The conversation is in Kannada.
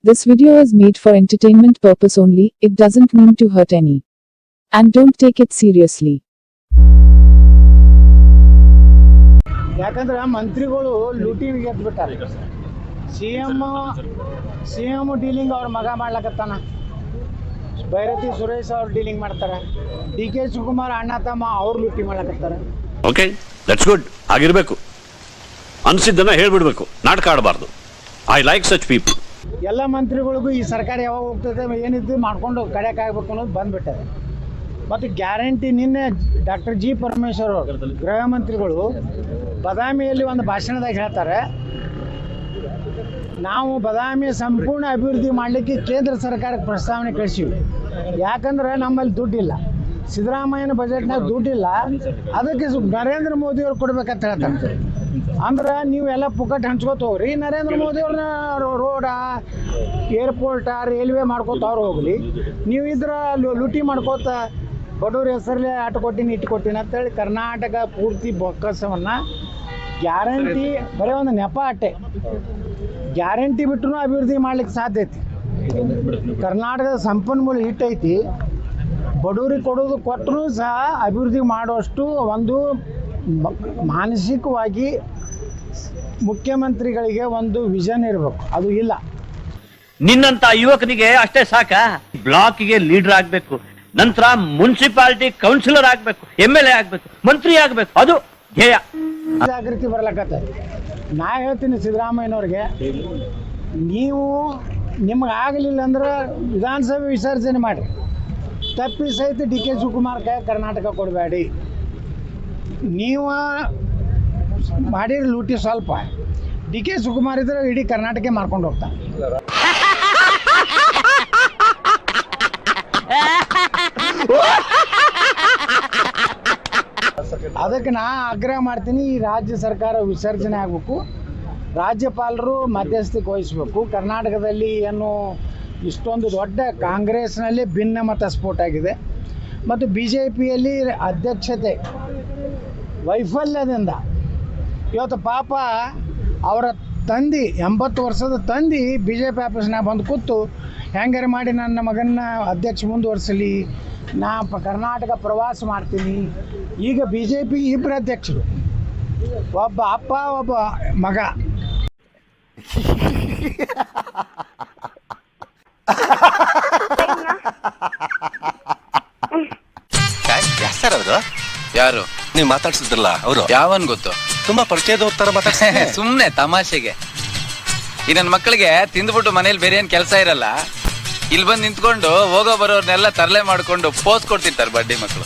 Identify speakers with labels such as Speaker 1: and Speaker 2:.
Speaker 1: This video is made for entertainment purpose only, it doesn't mean to hurt any. And don't take it seriously.
Speaker 2: ಯಾಕಂದ್ರೆ ಮಂತ್ರಿಗಳು ಲೂಟಿಗೆ ಗೆದ್ಬಿಟ್ಟಾರೆ. ಸಿಎಂ ಡೀಲಿಂಗ್ ಅವ್ರ ಮಗ ಮಾಡ್ಲಕತ್ತಾನ, ಭೈರತಿ ಸುರೇಶ್ ಅವ್ರು ಡೀಲಿಂಗ್ ಮಾಡ್ತಾರೆ, DK ಶಿವಕುಮಾರ್ ಅಣ್ಣ ತಮ್ಮ ಅವ್ರು ಲೂಟಿ ಮಾಡ್ಲಕತ್ತಾರೆ.
Speaker 3: Okay, that's good. ಆಗಿರ್ಬೇಕು, ಅನ್ಸಿದ್ದನ್ನ ಹೇಳ್ಬಿಡ್ಬೇಕು, ನಾಟಕ ಆಡಬಾರ್ದು. I like such people.
Speaker 2: ಎಲ್ಲ ಮಂತ್ರಿಗಳಿಗೂ ಈ ಸರ್ಕಾರ ಯಾವಾಗ ಹೋಗ್ತದೆ ಏನಿದ್ದು ಮಾಡ್ಕೊಂಡು ಕಡೆಯಾಗಬೇಕು ಅನ್ನೋದು ಬಂದ್ಬಿಟ್ಟದೆ. ಮತ್ತು ಗ್ಯಾರಂಟಿ ನಿನ್ನೆ ಡಾಕ್ಟರ್ G. ಪರಮೇಶ್ವರ್ ಅವರು ಗೃಹ ಮಂತ್ರಿಗಳು ಬದಾಮಿಯಲ್ಲಿ ಒಂದು ಭಾಷಣದಾಗ ಹೇಳ್ತಾರೆ, ನಾವು ಬದಾಮಿ ಸಂಪೂರ್ಣ ಅಭಿವೃದ್ಧಿ ಮಾಡಲಿಕ್ಕೆ ಕೇಂದ್ರ ಸರ್ಕಾರಕ್ಕೆ ಪ್ರಸ್ತಾವನೆ ಕಳಿಸಿವಿ. ಯಾಕಂದ್ರೆ ನಮ್ಮಲ್ಲಿ ದುಡ್ಡಿಲ್ಲ, ಸಿದ್ದರಾಮಯ್ಯನ ಬಜೆಟ್ನಾಗ ದುಡ್ಡಿಲ್ಲ, ಅದಕ್ಕೆ ನರೇಂದ್ರ ಮೋದಿಯವ್ರು ಕೊಡ್ಬೇಕಂತ ಹೇಳ್ತಾರೆ. ಅಂದ್ರೆ ನೀವೆಲ್ಲ ಪುಕ್ಕಟ್ ಹಂಚ್ಕೋತ ಹೋಗ್ರಿ, ನರೇಂದ್ರ ಮೋದಿಯವ್ರನ್ನ ರೋಡ, ಏರ್ಪೋರ್ಟ, ರೈಲ್ವೆ ಮಾಡ್ಕೋತವ್ರು ಹೋಗ್ಲಿ, ನೀವು ಇದ್ರ ಲೂಟಿ ಮಾಡ್ಕೋತ ಬಡವ್ರ ಹೆಸರಲ್ಲೇ ಅಟ್ಟು ಕೊಟ್ಟಿನಿ ಇಟ್ಟು ಕೊಟ್ಟಿನಿ ಅಂತೇಳಿ ಕರ್ನಾಟಕ ಪೂರ್ತಿ ಬೊಕ್ಕಸವನ್ನು ಗ್ಯಾರಂಟಿ ಬರೀ ಒಂದು ನೆಪ ಅಟ್ಟೆ. ಗ್ಯಾರಂಟಿ ಬಿಟ್ಟರು ಅಭಿವೃದ್ಧಿ ಮಾಡ್ಲಿಕ್ಕೆ ಸಾಧ್ಯ ಐತಿ. ಕರ್ನಾಟಕದ ಸಂಪನ್ಮೂಲ ಹಿಟ್ಟೈತಿ, ಬಡವ್ರಿಗೆ ಕೊಡೋದು ಕೊಟ್ಟರೂ ಸಹ ಅಭಿವೃದ್ಧಿ ಮಾಡೋಷ್ಟು ಒಂದು ಮಾನಸಿಕವಾಗಿ ಮುಖ್ಯಮಂತ್ರಿಗಳಿಗೆ ಒಂದು ವಿಷನ್ ಇರಬೇಕು, ಅದು ಇಲ್ಲ.
Speaker 4: ನಿನ್ನಂತ ಯುವಕನಿಗೆ ಅಷ್ಟೇ ಸಾಕ? ಬ್ಲಾಕ್ಗೆ ಲೀಡರ್ ಆಗ್ಬೇಕು, ನಂತರ ಮುನ್ಸಿಪಾಲಿಟಿ ಕೌನ್ಸಿಲರ್ ಆಗ್ಬೇಕು, MLA ಆಗ್ಬೇಕು, ಮಂತ್ರಿ ಆಗ್ಬೇಕು, ಅದು ಧ್ಯೇಯ.
Speaker 2: ಜಾಗೃತಿ ಬರ್ಲಕತ್ತ. ನಾ ಹೇಳ್ತೀನಿ ಸಿದ್ದರಾಮಯ್ಯನವ್ರಿಗೆ, ನೀವು ನಿಮ್ಗೆ ಆಗಲಿಲ್ಲ ಅಂದ್ರೆ ವಿಧಾನಸಭೆ ವಿಸರ್ಜನೆ ಮಾಡಿರಿ, ತಪ್ಪಿ ಸಹಿತ DK ಶಿವಕುಮಾರ್ ಕೈ ಕರ್ನಾಟಕ ಕೊಡಬೇಡಿ. ನೀವು ಮಾಡಿರಿ ಲೂಟಿ ಸ್ವಲ್ಪ, DK ಶಿವಕುಮಾರ್ ಇದ್ರೆ ಇಡೀ ಕರ್ನಾಟಕ ಮಾರ್ಕೊಂಡು ಹೋಗ್ತಾನೆ. ಅದಕ್ಕೆ ನಾ ಆಗ್ರಹ ಮಾಡ್ತೀನಿ, ಈ ರಾಜ್ಯ ಸರ್ಕಾರ ವಿಸರ್ಜನೆ ಆಗಬೇಕು, ರಾಜ್ಯಪಾಲರು ಮಧ್ಯಸ್ಥಿಕೆ ವಹಿಸಬೇಕು. ಕರ್ನಾಟಕದಲ್ಲಿ ಏನು ಇಷ್ಟೊಂದು ದೊಡ್ಡ ಕಾಂಗ್ರೆಸ್ನಲ್ಲಿ ಭಿನ್ನಮತ ಸ್ಫೋಟ ಆಗಿದೆ ಮತ್ತು BJPಯಲ್ಲಿ ಅಧ್ಯಕ್ಷತೆ ವೈಫಲ್ಯದಿಂದ ಇವತ್ತು ಪಾಪ ಅವರ ತಂದೆ 80 ವರ್ಷದ ತಂದೆ BJP ಆಫೀಸ್ನಾಗ ಬಂದು ಕೂತು ಹೆಂಗಾರೆ ಮಾಡಿ ನನ್ನ ಮಗನ್ನ ಅಧ್ಯಕ್ಷ ಮುಂದುವರಿಸಲಿ, ನಾ ಕರ್ನಾಟಕ ಪ್ರವಾಸ ಮಾಡ್ತೀನಿ. ಈಗ BJP ಇಬ್ಬರು ಅಧ್ಯಕ್ಷರು, ಒಬ್ಬ ಅಪ್ಪ ಒಬ್ಬ ಮಗ.
Speaker 5: ಯಾರು ನೀವು ಮಾತಾಡ್ಸಿದ್ರಲ್ಲ ಅವರು? ಯಾವನ್ ಗೊತ್ತು? ತುಂಬಾ ಪರಿಚಯದವ್ರ ತರ ಮಾತಾಡ್ತಾರೆ.
Speaker 6: ಸುಮ್ನೆ ತಮಾಷೆಗೆ. ಈ ನನ್ನ ಮಕ್ಕಳಿಗೆ ತಿಂದ್ಬಿಟ್ಟು ಮನೇಲಿ ಬೇರೆ ಏನ್ ಕೆಲಸ ಇರಲ್ಲ, ಇಲ್ಲಿ ಬಂದು ನಿಂತ್ಕೊಂಡು ಹೋಗೋ ಬರೋರ್ನೆಲ್ಲ ತರಲೆ ಮಾಡ್ಕೊಂಡು ಪೋಸ್ ಕೊಡ್ತಿರ್ತಾರೆ ಬಡ್ಡಿ ಮಕ್ಕಳು.